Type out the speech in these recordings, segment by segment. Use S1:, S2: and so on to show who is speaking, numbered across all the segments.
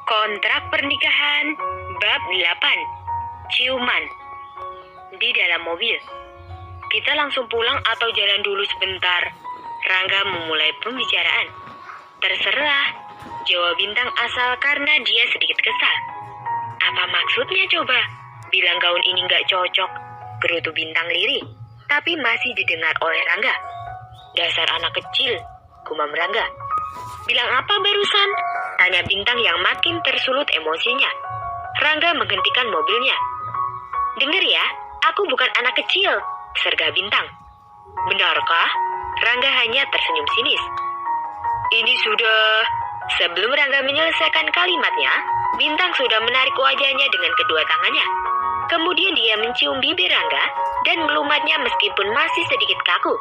S1: Kontrak pernikahan bab 8. Ciuman. Di dalam mobil. Kita langsung pulang atau jalan dulu sebentar? Rangga memulai pembicaraan. Terserah, jawab Bintang asal karena dia sedikit kesal. Apa maksudnya coba? Bilang gaun ini gak cocok. Gerutu Bintang lirih, tapi masih didengar oleh Rangga. Dasar anak kecil, gumam Rangga. Bilang apa barusan? Tanya Bintang yang makin tersulut emosinya. Rangga menghentikan mobilnya. Dengar ya, aku bukan anak kecil, sergah Bintang. Benarkah? Rangga hanya tersenyum sinis. Ini sudah... Sebelum Rangga menyelesaikan kalimatnya, Bintang sudah menarik wajahnya dengan kedua tangannya. Kemudian dia mencium bibir Rangga dan melumatnya meskipun masih sedikit kaku.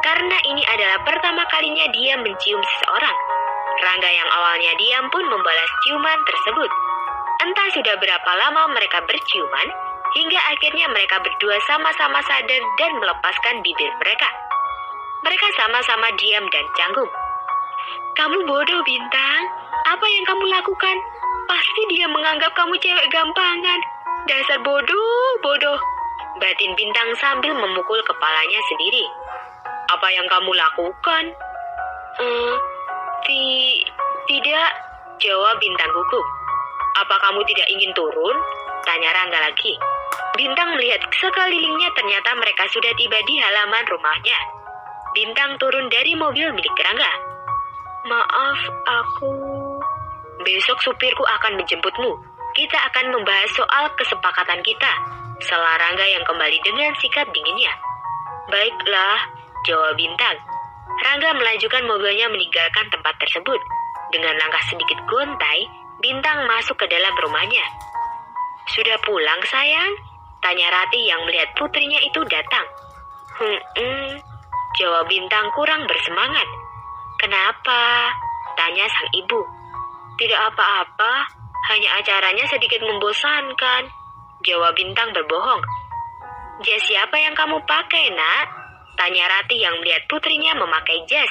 S1: Karena ini adalah pertama kalinya dia mencium seseorang. Rangga yang awalnya diam pun membalas ciuman tersebut. Entah sudah berapa lama mereka berciuman, hingga akhirnya mereka berdua sama-sama sadar dan melepaskan bibir mereka. Mereka sama-sama diam dan canggung. Kamu bodoh, Bintang. Apa yang kamu lakukan? Pasti dia menganggap kamu cewek gampangan. Dasar bodoh. Batin Bintang sambil memukul kepalanya sendiri. Apa yang kamu lakukan? Tidak, jawab Bintang gugup. Apa kamu tidak ingin turun? Tanya Rangga lagi. Bintang melihat sekelilingnya, ternyata mereka sudah tiba di halaman rumahnya. Bintang turun dari mobil milik Rangga. Maaf, aku... Besok supirku akan menjemputmu. Kita akan membahas soal kesepakatan kita. Sela Rangga yang kembali dengan sikap dinginnya. Baiklah, jawab Bintang. Rangga melanjutkan mobilnya meninggalkan tempat tersebut. Dengan langkah sedikit gontai, Bintang masuk ke dalam rumahnya. Sudah pulang, sayang? Tanya Rati yang melihat putrinya itu datang. Jawab Bintang kurang bersemangat. Kenapa? Tanya sang ibu. Tidak apa-apa, hanya acaranya sedikit membosankan. Jawab Bintang berbohong. Jas siapa yang kamu pakai, nak? Tanya Rati yang melihat putrinya memakai jas.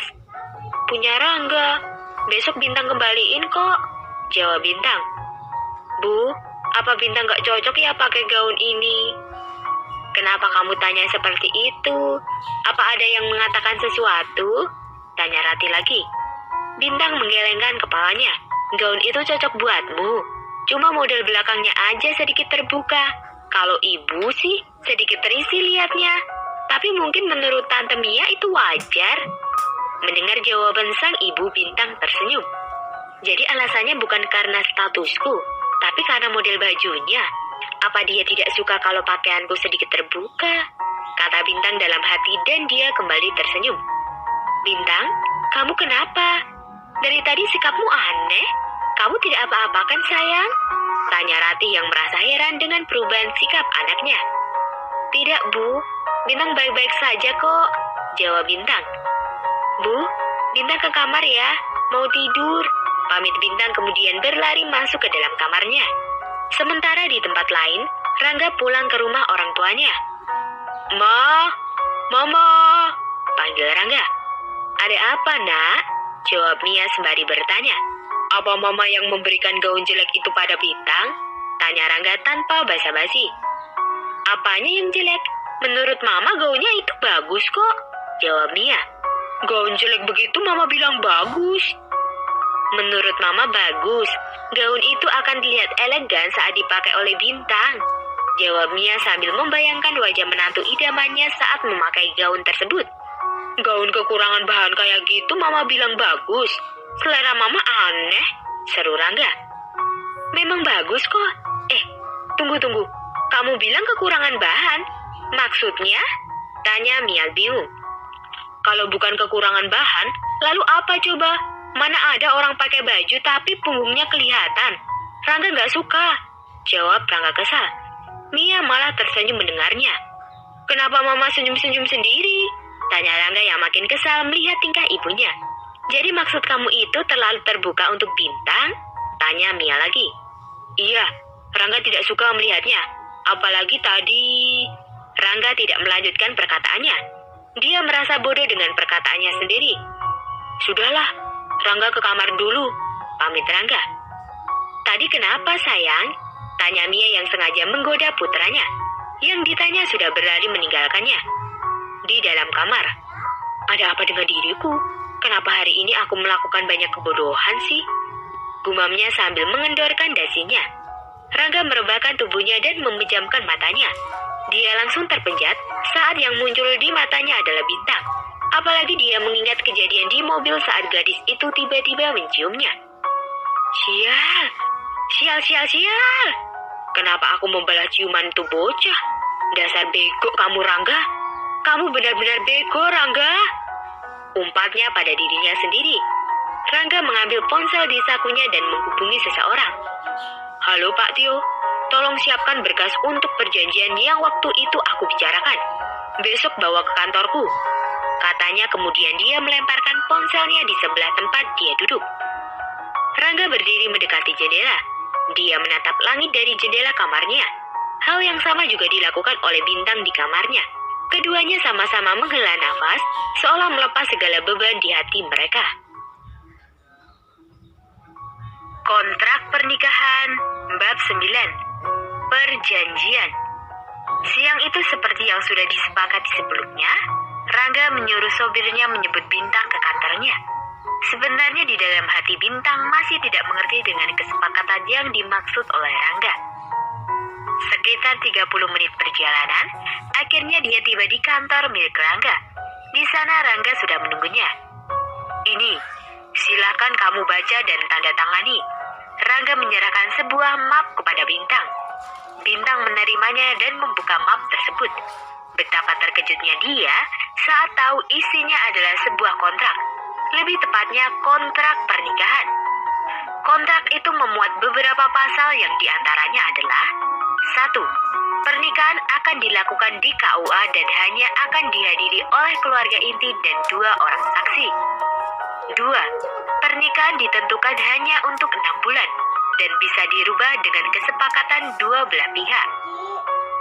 S1: Punya Rangga. Besok Bintang kembaliin kok. Jawab Bintang. Bu, apa Bintang gak cocok ya pakai gaun ini? Kenapa kamu tanya seperti itu? Apa ada yang mengatakan sesuatu? Tanya Rati lagi. Bintang menggelengkan kepalanya. Gaun itu cocok buatmu. Cuma model belakangnya aja sedikit terbuka. Kalau ibu sih sedikit terisi liatnya. Tapi mungkin menurut Tante Mia itu wajar. Mendengar jawaban sang ibu, Bintang tersenyum. Jadi alasannya bukan karena statusku, tapi karena model bajunya. Apa dia tidak suka kalau pakaianku sedikit terbuka? Kata Bintang dalam hati dan dia kembali tersenyum. Bintang, kamu kenapa? Dari tadi sikapmu aneh. Kamu tidak apa-apa kan, sayang? Tanya Rati yang merasa heran dengan perubahan sikap anaknya. Tidak, Bu. Bintang baik-baik saja kok, jawab Bintang. Bu, Bintang ke kamar ya, mau tidur. Pamit Bintang kemudian berlari masuk ke dalam kamarnya. Sementara di tempat lain, Rangga pulang ke rumah orang tuanya. Mama, panggil Rangga. Ada apa, nak? Jawab Mia sembari bertanya. Apa mama yang memberikan gaun jelek itu pada Bintang? Tanya Rangga tanpa basa-basi. Apanya yang jelek? Menurut mama gaunnya itu bagus kok, jawab Mia. Gaun jelek begitu mama bilang bagus. Menurut mama bagus. Gaun itu akan dilihat elegan saat dipakai oleh Bintang, jawab Mia sambil membayangkan wajah menantu idamannya saat memakai gaun tersebut. Gaun kekurangan bahan kayak gitu mama bilang bagus. Selera mama aneh, seru Rangga. Memang bagus kok. Tunggu. Kamu bilang kekurangan bahan. Maksudnya? Tanya Mia bingung. Kalau bukan kekurangan bahan, lalu apa coba? Mana ada orang pakai baju tapi punggungnya kelihatan? Rangga gak suka, jawab Rangga kesal. Mia malah tersenyum mendengarnya. Kenapa mama senyum-senyum sendiri? Tanya Rangga yang makin kesal melihat tingkah ibunya. Jadi maksud kamu itu terlalu terbuka untuk Bintang? Tanya Mia lagi. Iya, Rangga tidak suka melihatnya. Apalagi tadi... Rangga tidak melanjutkan perkataannya. Dia merasa bodoh dengan perkataannya sendiri. Sudahlah, Rangga ke kamar dulu, pamit Rangga. Tadi kenapa sayang? Tanya Mia yang sengaja menggoda putranya. Yang ditanya sudah berlari meninggalkannya. Di dalam kamar. Ada apa dengan diriku? Kenapa hari ini aku melakukan banyak kebodohan sih? Gumamnya sambil mengendorkan dasinya. Rangga merebahkan tubuhnya dan memejamkan matanya. Dia langsung terpenjat saat yang muncul di matanya adalah Bintang. Apalagi dia mengingat kejadian di mobil saat gadis itu tiba-tiba menciumnya. Sial! Sial, sial, sial! Kenapa aku membalas ciuman tuh bocah? Dasar bego kamu, Rangga. Kamu benar-benar bego, Rangga. Umpatnya pada dirinya sendiri. Rangga mengambil ponsel di sakunya dan menghubungi seseorang. Halo Pak Tio, tolong siapkan berkas untuk perjanjian yang waktu itu aku bicarakan. Besok bawa ke kantorku. Katanya kemudian dia melemparkan ponselnya di sebelah tempat dia duduk. Rangga berdiri mendekati jendela. Dia menatap langit dari jendela kamarnya. Hal yang sama juga dilakukan oleh Bintang di kamarnya. Keduanya sama-sama menghela nafas, seolah melepas segala beban di hati mereka. Kontrak pernikahan, bab 9. Perjanjian. Siang itu seperti yang sudah disepakati sebelumnya, Rangga menyuruh sopirnya menyebut Bintang ke kantornya. Sebenarnya di dalam hati Bintang masih tidak mengerti dengan kesepakatan yang dimaksud oleh Rangga. Sekitar 30 menit perjalanan, akhirnya dia tiba di kantor milik Rangga. Di sana Rangga sudah menunggunya. Ini, silakan kamu baca dan tanda tangani. Rangga menyerahkan sebuah map kepada Bintang. Bintang menerimanya dan membuka map tersebut. Betapa terkejutnya dia saat tahu isinya adalah sebuah kontrak. Lebih tepatnya kontrak pernikahan. Kontrak itu memuat beberapa pasal yang diantaranya adalah 1. Pernikahan akan dilakukan di KUA dan hanya akan dihadiri oleh keluarga inti dan 2 orang saksi. 2. Pernikahan ditentukan hanya untuk 6 bulan dan bisa dirubah dengan kesepakatan 2 belah pihak.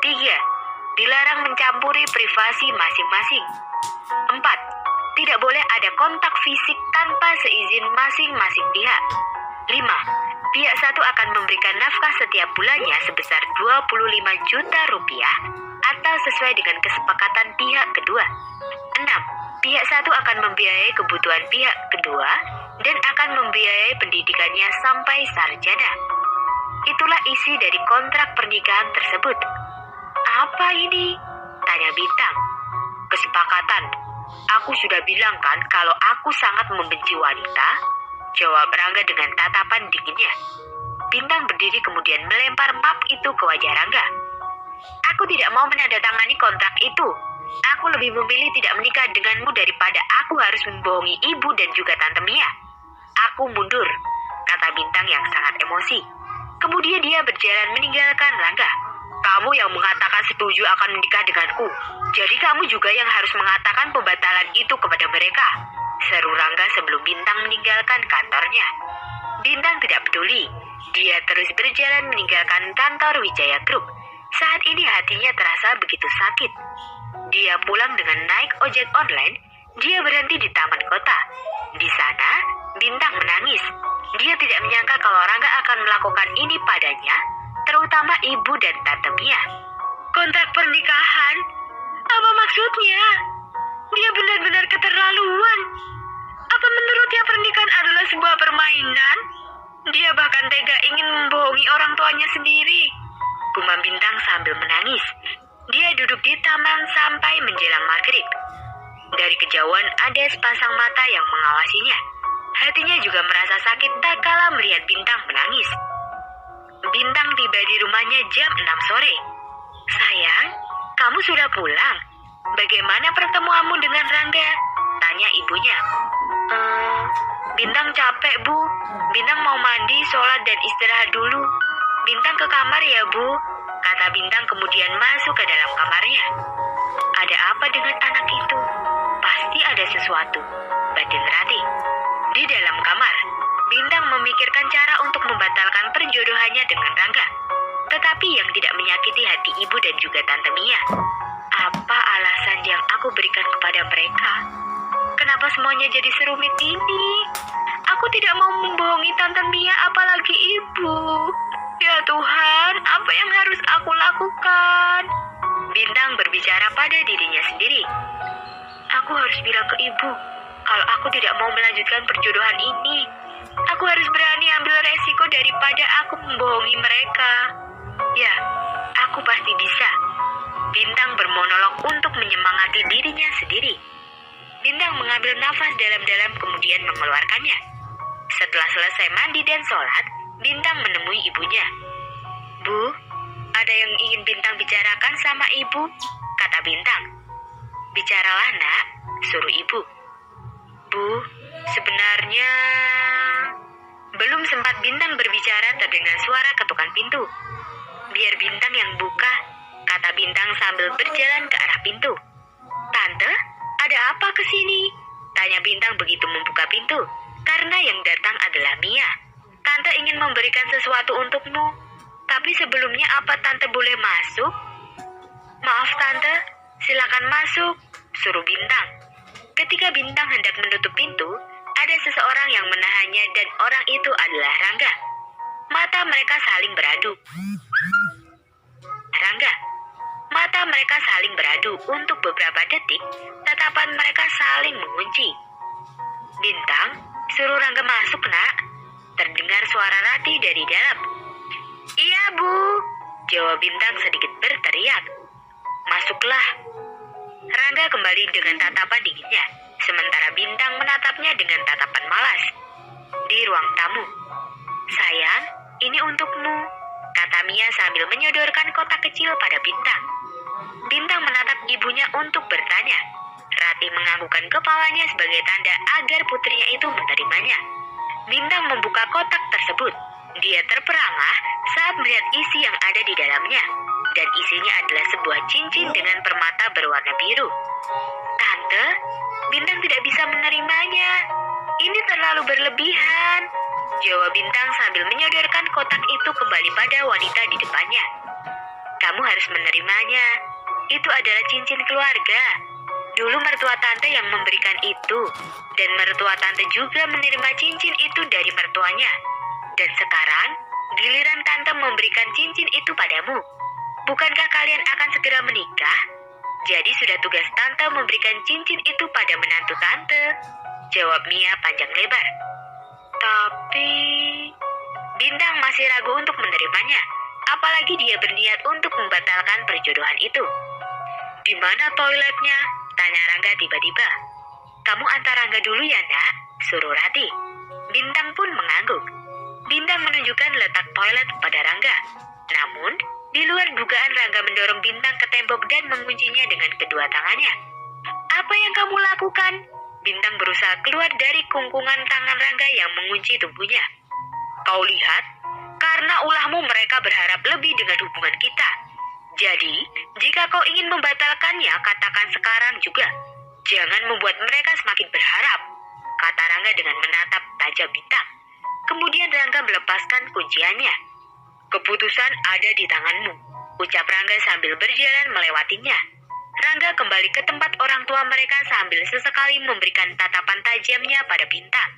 S1: 3. Dilarang mencampuri privasi masing-masing. 4. Tidak boleh ada kontak fisik tanpa seizin masing-masing pihak. 5. Pihak satu akan memberikan nafkah setiap bulannya sebesar 25 juta rupiah atau sesuai dengan kesepakatan pihak kedua. 6. Pihak satu akan membiayai kebutuhan pihak kedua dan akan membiayai pendidikannya sampai sarjana. Itulah isi dari kontrak pernikahan tersebut. Apa ini? Tanya Bintang. Kesepakatan. Aku sudah bilang kan kalau aku sangat membenci wanita, jawab Rangga dengan tatapan dinginnya. Bintang berdiri kemudian melempar map itu ke wajah Rangga. Aku tidak mau menandatangani kontrak itu. Aku lebih memilih tidak menikah denganmu daripada aku harus membohongi ibu dan juga Tante Mia. Aku mundur, kata Bintang yang sangat emosi. Kemudian dia berjalan meninggalkan Rangga. Kamu yang mengatakan setuju akan menikah denganku. Jadi kamu juga yang harus mengatakan pembatalan itu kepada mereka, seru Rangga sebelum Bintang meninggalkan kantornya. Bintang tidak peduli. Dia terus berjalan meninggalkan kantor Wijaya Group. Saat ini hatinya terasa begitu sakit. Dia pulang dengan naik ojek online. Dia berhenti di taman kota. Di sana, Bintang menangis. Dia tidak menyangka kalau Rangga akan melakukan ini padanya, terutama ibu dan Tante Mia. Kontrak pernikahan? Apa maksudnya? Dia benar-benar keterlaluan. Apa menurutnya pernikahan adalah sebuah permainan? Dia bahkan tega ingin membohongi orang tuanya sendiri. Gumam Bintang sambil menangis. Dia duduk di taman sampai menjelang maghrib. Dari kejauhan ada sepasang mata yang mengawasinya. Hatinya juga merasa sakit tak kala melihat Bintang menangis. Bintang tiba di rumahnya jam 6 sore. Sayang, kamu sudah pulang. Bagaimana pertemuanmu dengan Rangga? Tanya ibunya. Bintang capek, Bu. Bintang mau mandi, sholat, dan istirahat dulu. Bintang ke kamar ya, Bu. Kata Bintang kemudian masuk ke dalam kamarnya. Ada apa dengan anak itu? Pasti ada sesuatu, batin Ratih. Di dalam kamar, Bintang memikirkan cara untuk membatalkan perjodohannya dengan Rangga. Tetapi yang tidak menyakiti hati ibu dan juga Tante Mia. Apa alasan yang aku berikan kepada mereka? Kenapa semuanya jadi serumit ini? Aku tidak mau membohongi Tante Mia apalagi ibu. Ya Tuhan, apa yang harus aku lakukan? Bintang berbicara pada dirinya sendiri. Aku harus bilang ke ibu kalau aku tidak mau melanjutkan perjodohan ini. Aku harus berani ambil resiko daripada aku membohongi mereka. Ya, aku pasti bisa. Bintang bermonolog untuk menyemangati dirinya sendiri. Bintang mengambil nafas dalam-dalam kemudian mengeluarkannya. Setelah selesai mandi dan sholat, Bintang menemui ibunya. Bu, ada yang ingin Bintang bicarakan sama ibu, kata Bintang. Bicaralah nak, suruh ibu. Bu, sebenarnya... Belum sempat Bintang berbicara terdengar suara ketukan pintu. Biar Bintang yang buka, kata Bintang sambil berjalan ke arah pintu. Tante, ada apa ke sini? Tanya Bintang begitu membuka pintu, karena yang datang adalah Mia. Tante ingin memberikan sesuatu untukmu, tapi sebelumnya apa Tante boleh masuk? Maaf Tante, silakan masuk, suruh Bintang. Ketika Bintang hendak menutup pintu, ada seseorang yang menahannya dan orang itu adalah Rangga. Mata mereka saling beradu. Rangga, mata mereka saling beradu untuk beberapa detik, tatapan mereka saling mengunci. Bintang, suruh Rangga masuk nak. Terdengar suara Rati dari dalam. Iya bu, jawab Bintang sedikit berteriak. Masuklah. Rangga kembali dengan tatapan dinginnya, sementara Bintang menatapnya dengan tatapan malas. Di ruang tamu. Sayang, ini untukmu, kata Mia sambil menyodorkan kotak kecil pada Bintang. Bintang menatap ibunya untuk bertanya. Rati menganggukkan kepalanya sebagai tanda agar putrinya itu menerimanya. Bintang membuka kotak tersebut. Dia terperangah saat melihat isi yang ada di dalamnya. Dan isinya adalah sebuah cincin dengan permata berwarna biru. Tante, Bintang tidak bisa menerimanya. Ini terlalu berlebihan, jawab Bintang sambil menyodorkan kotak itu kembali pada wanita di depannya. Kamu harus menerimanya. Itu adalah cincin keluarga. Dulu mertua tante yang memberikan itu, dan mertua tante juga menerima cincin itu dari mertuanya. Dan sekarang, giliran tante memberikan cincin itu padamu. Bukankah kalian akan segera menikah? Jadi sudah tugas tante memberikan cincin itu pada menantu tante, jawab Mia panjang lebar. Tapi... Bintang masih ragu untuk menerimanya, apalagi dia berniat untuk membatalkan perjodohan itu. Di mana toiletnya? Tanya Rangga tiba-tiba. Kamu antar Rangga dulu ya nak, suruh Rati. Bintang pun mengangguk. Bintang menunjukkan letak toilet pada Rangga. Namun, di luar dugaan Rangga mendorong Bintang ke tembok dan menguncinya dengan kedua tangannya. Apa yang kamu lakukan? Bintang berusaha keluar dari kungkungan tangan Rangga yang mengunci tubuhnya. Kau lihat, karena ulahmu mereka berharap lebih dengan hubungan kita. Jadi, jika kau ingin membatalkannya, katakan sekarang juga. Jangan membuat mereka semakin berharap, kata Rangga dengan menatap tajam Bintang. Kemudian Rangga melepaskan kunciannya. Keputusan ada di tanganmu, ucap Rangga sambil berjalan melewatinya. Rangga kembali ke tempat orang tua mereka sambil sesekali memberikan tatapan tajamnya pada Bintang.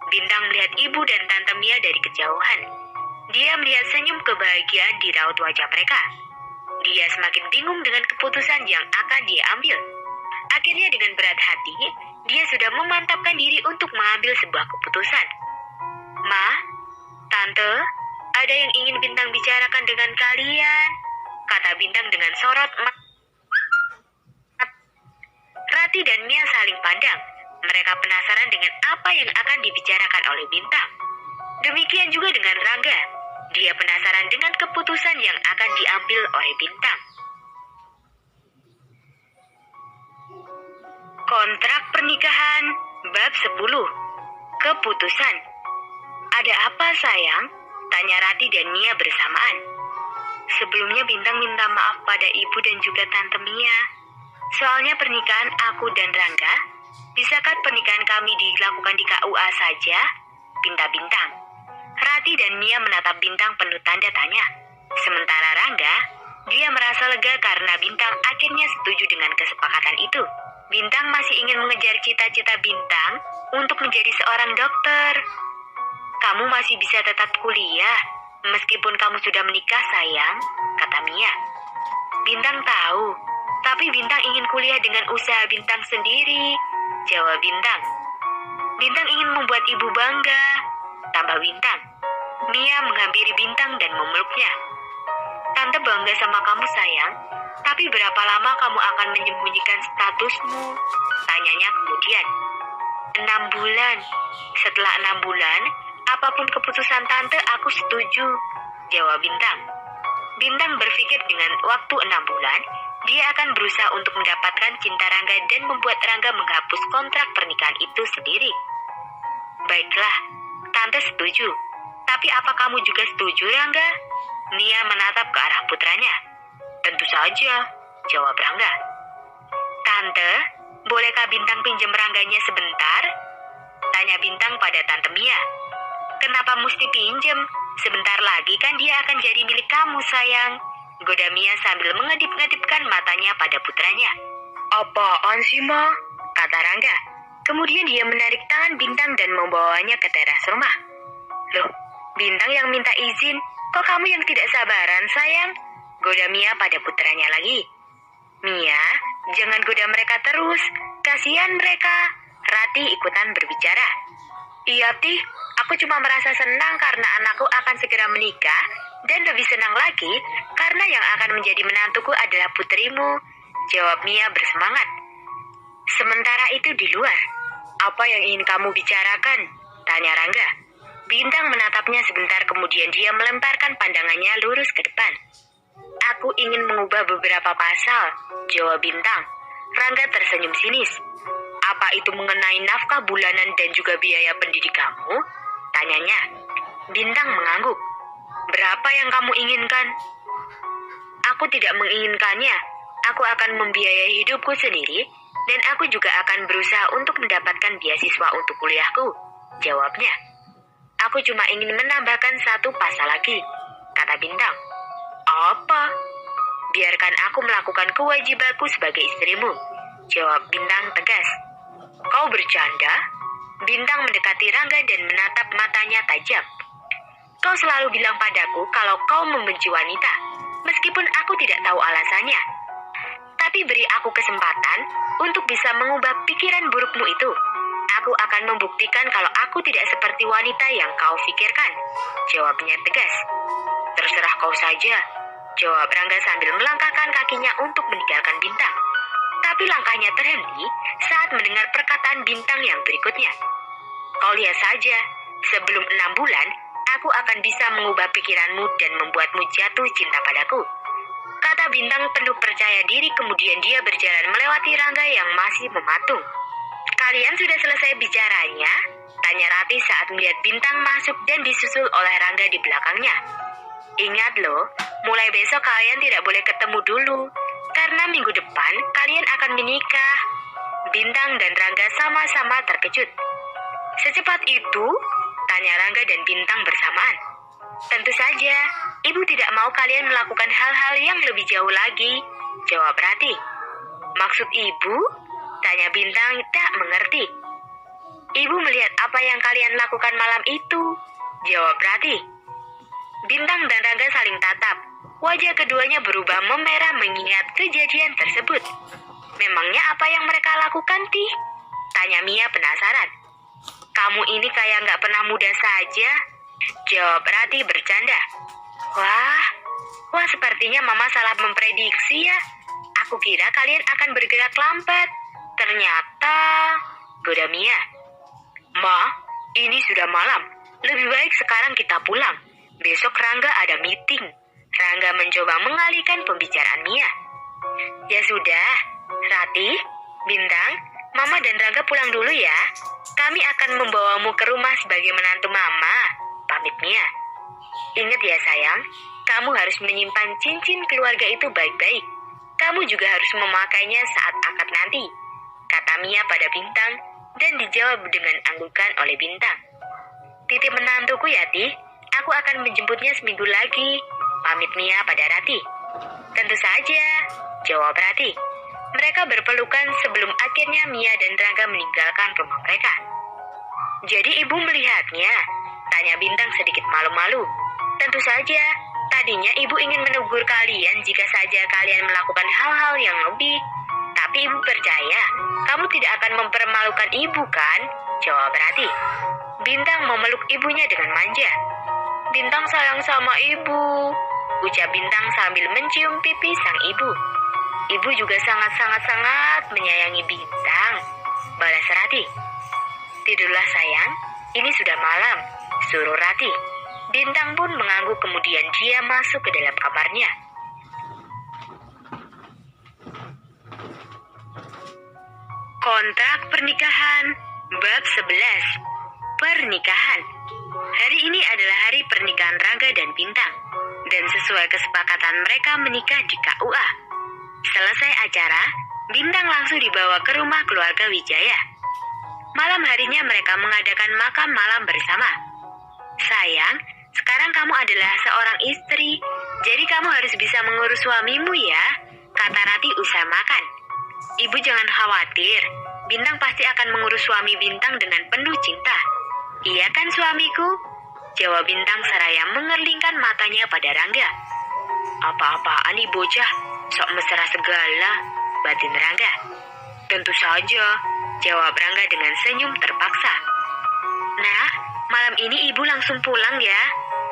S1: Bintang melihat ibu dan tante Mia dari kejauhan. Dia melihat senyum kebahagiaan di raut wajah mereka. Dia semakin bingung dengan keputusan yang akan dia ambil. Akhirnya dengan berat hati, dia sudah memantapkan diri untuk mengambil sebuah keputusan. Ma, Tante, ada yang ingin Bintang bicarakan dengan kalian, kata Bintang dengan sorot mata. Rati dan Mia saling pandang. Mereka penasaran dengan apa yang akan dibicarakan oleh Bintang. Demikian juga dengan Rangga. Dia penasaran dengan keputusan yang akan diambil oleh Bintang. Kontrak pernikahan bab 10. Keputusan. Ada apa sayang? Tanya Rati dan Mia bersamaan. Sebelumnya Bintang minta maaf pada ibu dan juga tante Mia. Soalnya pernikahan aku dan Rangga, bisakah pernikahan kami dilakukan di KUA saja? Pinta Bintang. Rati dan Mia menatap Bintang penuh tanda tanya. Sementara Rangga, dia merasa lega karena Bintang akhirnya setuju dengan kesepakatan itu. Bintang masih ingin mengejar cita-cita Bintang untuk menjadi seorang dokter. Kamu masih bisa tetap kuliah, meskipun kamu sudah menikah sayang, kata Mia. Bintang tahu, tapi Bintang ingin kuliah dengan usaha Bintang sendiri, jawab Bintang. Bintang ingin membuat ibu bangga, tambah Bintang. Mia menghampiri Bintang dan memeluknya. Tante bangga sama kamu sayang, tapi berapa lama kamu akan menyembunyikan statusmu? Tanyanya kemudian. 6 bulan. Setelah 6 bulan, apapun keputusan tante aku setuju, jawab Bintang. Bintang berpikir dengan waktu 6 bulan, dia akan berusaha untuk mendapatkan cinta Rangga dan membuat Rangga menghapus kontrak pernikahan itu sendiri. Baiklah, tante setuju. Tapi apa kamu juga setuju, Rangga? Mia menatap ke arah putranya. Tentu saja, jawab Rangga. Tante, bolehkah Bintang pinjam Rangganya sebentar? Tanya Bintang pada Tante Mia. Kenapa mesti pinjam? Sebentar lagi kan dia akan jadi milik kamu, sayang. Goda Mia sambil mengedip-ngedipkan matanya pada putranya. Apaan sih, Ma? Kata Rangga. Kemudian dia menarik tangan Bintang dan membawanya ke teras rumah. Loh, Bintang yang minta izin, kok kamu yang tidak sabaran, sayang? Goda Mia pada putranya lagi. Mia, jangan goda mereka terus. Kasihan mereka. Rati ikutan berbicara. Iya, Tih. Aku cuma merasa senang karena anakku akan segera menikah dan lebih senang lagi karena yang akan menjadi menantuku adalah putrimu, jawab Mia bersemangat. Sementara itu di luar, apa yang ingin kamu bicarakan? Tanya Rangga. Bintang menatapnya sebentar kemudian dia melemparkan pandangannya lurus ke depan. Aku ingin mengubah beberapa pasal, jawab Bintang. Rangga tersenyum sinis. Apa itu mengenai nafkah bulanan dan juga biaya pendidik kamu? Tanyanya. Bintang mengangguk. Berapa yang kamu inginkan? Aku tidak menginginkannya. Aku akan membiayai hidupku sendiri dan aku juga akan berusaha untuk mendapatkan beasiswa untuk kuliahku, jawabnya. Aku cuma ingin menambahkan 1 pasal lagi, kata Bintang. Apa? Biarkan aku melakukan kewajibanku sebagai istrimu, jawab Bintang tegas. Kau bercanda? Bintang mendekati Rangga dan menatap matanya tajam. Kau selalu bilang padaku kalau kau membenci wanita, meskipun aku tidak tahu alasannya. Tapi beri aku kesempatan untuk bisa mengubah pikiran burukmu itu. Aku akan membuktikan kalau aku tidak seperti wanita yang kau pikirkan, jawabnya tegas. Terserah kau saja, jawab Rangga sambil melangkahkan kakinya untuk meninggalkan Bintang. Tapi langkahnya terhenti saat mendengar perkataan Bintang yang berikutnya. Kau lihat saja, sebelum 6 bulan, aku akan bisa mengubah pikiranmu dan membuatmu jatuh cinta padaku. Kata Bintang penuh percaya diri kemudian dia berjalan melewati Rangga yang masih mematung. Kalian sudah selesai bicaranya? Tanya Rati saat melihat Bintang masuk dan disusul oleh Rangga di belakangnya. Ingat loh, mulai besok kalian tidak boleh ketemu dulu, karena minggu depan kalian akan menikah. Bintang dan Rangga sama-sama terkejut. Secepat itu? Tanya Rangga dan Bintang bersamaan. Tentu saja, ibu tidak mau kalian melakukan hal-hal yang lebih jauh lagi, jawab Rati. Maksud ibu? Tanya Bintang tak mengerti. Ibu melihat apa yang kalian lakukan malam itu, jawab Rati. Bintang dan Rangga saling tatap. Wajah keduanya berubah memerah mengingat kejadian tersebut. Memangnya apa yang mereka lakukan, Tih? Tanya Mia penasaran. Kamu ini kayak nggak pernah muda saja, jawab Rati bercanda. Wah sepertinya Mama salah memprediksi ya. Aku kira kalian akan bergerak lambat. Ternyata, goda Mia. Ma, ini sudah malam. Lebih baik sekarang kita pulang. Besok Rangga ada meeting. Rangga mencoba mengalihkan pembicaraan Mia. Ya sudah, Rati, Bintang, Mama dan Rangga pulang dulu ya. Kami akan membawamu ke rumah sebagai menantu Mama, pamit Mia. Ingat ya sayang, kamu harus menyimpan cincin keluarga itu baik-baik. Kamu juga harus memakainya saat akad nanti, kata Mia pada Bintang dan dijawab dengan anggukan oleh Bintang. Titip menantuku ya, Ti. Aku akan menjemputnya seminggu lagi, pamit Mia pada Rati. Tentu saja, jawab Rati. Mereka berpelukan sebelum akhirnya Mia dan Rangga meninggalkan rumah mereka. "Jadi ibu melihatnya?" tanya Bintang sedikit malu-malu. "Tentu saja, tadinya ibu ingin menegur kalian jika saja kalian melakukan hal-hal yang lebih. Tapi ibu percaya, kamu tidak akan mempermalukan ibu kan?" jawab Rati. Bintang memeluk ibunya dengan manja. "Bintang sayang sama ibu," ucap Bintang sambil mencium pipi sang ibu. "Ibu juga sangat-sangat menyayangi Bintang," balas Rati. "Tidurlah sayang, ini sudah malam," suruh Rati. Bintang pun mengangguk, kemudian dia masuk ke dalam kamarnya. Kontrak pernikahan bab 11. Pernikahan. Hari ini adalah hari pernikahan Rangga dan Bintang, dan sesuai kesepakatan mereka menikah di KUA. Selesai acara, Bintang langsung dibawa ke rumah keluarga Wijaya. Malam harinya mereka mengadakan makan malam bersama. "Sayang, sekarang kamu adalah seorang istri, jadi kamu harus bisa mengurus suamimu ya," kata Rati usai makan. "Ibu jangan khawatir, Bintang pasti akan mengurus suami Bintang dengan penuh cinta. Iya kan suamiku?" jawab Bintang seraya mengerlingkan matanya pada Rangga. "Apa-apaan nih bocah, sok mesra segala," batin Rangga. "Tentu saja," jawab Rangga dengan senyum terpaksa. "Nak, malam ini ibu langsung pulang ya.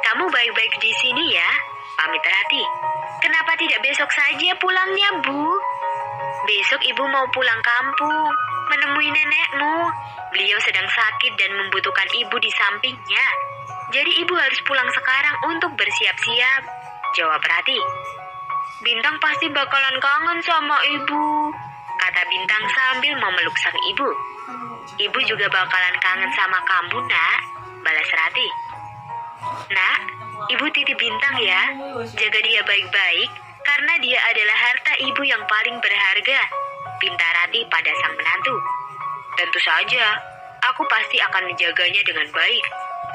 S1: Kamu baik-baik di sini ya," pamit Rati. "Kenapa tidak besok saja pulangnya, Bu?" "Besok ibu mau pulang kampung, menemui nenekmu. Beliau sedang sakit dan membutuhkan ibu di sampingnya. Jadi ibu harus pulang sekarang untuk bersiap-siap," jawab Rati. "Bintang pasti bakalan kangen sama ibu," kata Bintang sambil memeluk sang ibu. "Ibu juga bakalan kangen sama kamu, Nak," balas Rati. "Nak, ibu titip Bintang ya. Jaga dia baik-baik, karena dia adalah harta ibu yang paling berharga," pinta Rati pada sang menantu. "Tentu saja, aku pasti akan menjaganya dengan baik,"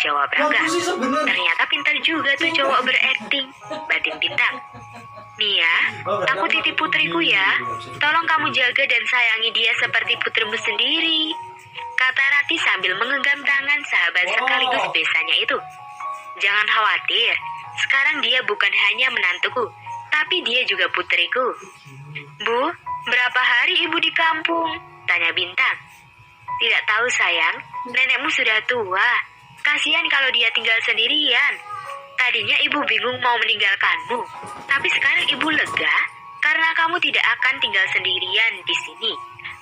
S1: jawab Rangga. "Ternyata pintar juga tuh cowok berakting," batin Bintang. "Mia, aku titip putriku ya. Tolong kamu jaga dan sayangi dia seperti putrimu sendiri," kata Rati sambil menggenggam tangan sahabat sekaligus besanya itu. "Jangan khawatir, sekarang dia bukan hanya menantuku, tapi dia juga putriku." "Bu, berapa hari ibu di kampung?" tanya Bintang. "Tidak tahu sayang, nenekmu sudah tua. Kasihan kalau dia tinggal sendirian. Tadinya ibu bingung mau meninggalkanmu, tapi sekarang ibu lega karena kamu tidak akan tinggal sendirian di sini.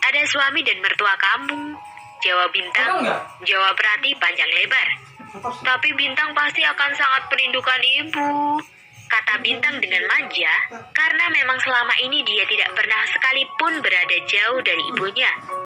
S1: Ada suami dan mertua kamu," jawab Bintang. Jawab Rati panjang lebar. "Tapi Bintang pasti akan sangat merindukan ibu," kata Bintang dengan manja, karena memang selama ini dia tidak pernah sekalipun berada jauh dari ibunya.